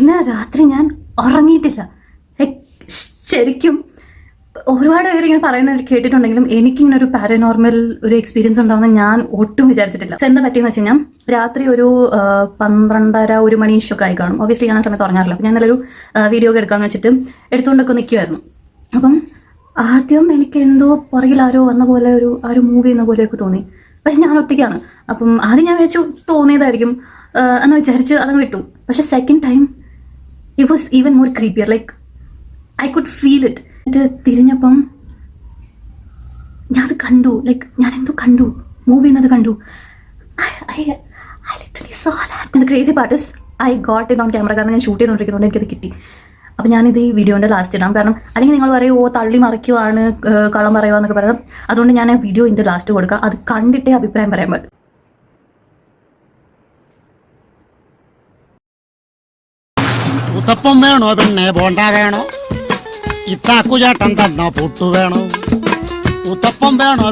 ഇന്ന് രാത്രി ഞാൻ ഉറങ്ങിയിട്ടില്ല. ശരിക്കും ഒരുപാട് പേര് ഇങ്ങനെ പറയുന്നത് കേട്ടിട്ടുണ്ടെങ്കിലും എനിക്കിങ്ങനെ ഒരു പാരനോർമൽ ഒരു എക്സ്പീരിയൻസ് ഉണ്ടാവുന്ന ഞാൻ ഒട്ടും വിചാരിച്ചിട്ടില്ല. എന്താ പറ്റിയെന്ന് വെച്ച് കഴിഞ്ഞാൽ രാത്രി ഒരു 12:30 1 മണിയൊക്കെ ആയി കാണും. ഒബ്വിയസ്ലി ഞാൻ ആ സമയത്ത് ഉറങ്ങാറില്ല. അപ്പം ഞാൻ നല്ലൊരു വീഡിയോ ഒക്കെ എടുക്കാമെന്ന് വെച്ചിട്ട് എടുത്തുകൊണ്ടൊക്കെ നിൽക്കുമായിരുന്നു. അപ്പം ആദ്യം എനിക്ക് എന്തോ പുറകിൽ ആരോ വന്ന പോലെ ആ ഒരു മൂവ് ചെയ്യുന്ന പോലെയൊക്കെ തോന്നി. പക്ഷെ ഞാൻ ഒറ്റയ്ക്കാണ്. അപ്പം ആദ്യം ഞാൻ വിചാരിച്ചു തോന്നിയതായിരിക്കും എന്ന് വിചാരിച്ച് അതങ്ങ് വിട്ടു. പക്ഷെ second time it was even more creepier. Like I could feel it. തിരിഞ്ഞപ്പം ഞാൻ അത് കണ്ടു. ലൈക്ക് ഞാൻ എന്തോ കണ്ടു, മൂവ് ചെയ്യുന്നത് കണ്ടു. I literally saw that. And the crazy part is I got it on camera. കാരണം ഞാൻ ഷൂട്ട് ചെയ്തുകൊണ്ടിരിക്കുന്നതുകൊണ്ട് എനിക്കത് കിട്ടി. അപ്പം ഞാനിത് ഈ വീഡിയോൻ്റെ ലാസ്റ്റ് ഇടാം. കാരണം അല്ലെങ്കിൽ നിങ്ങൾ പറയും തള്ളി മറിക്കുവാണ്, കള്ളം പറയുക എന്നൊക്കെ പറയാം. അതുകൊണ്ട് ഞാൻ ആ വീഡിയോ ഇതിൻ്റെ ലാസ്റ്റ് കൊടുക്കാം. അത് കണ്ടിട്ടേ അഭിപ്രായം പറയാൻ പറ്റും. ഉത്തപ്പം വേണോ പിന്നെ ബോണ്ട വേണോ? ഇത്താക്കു ചേട്ടൻ തന്ന പുട്ടു വേണോ? ഉത്തപ്പം വേണോ?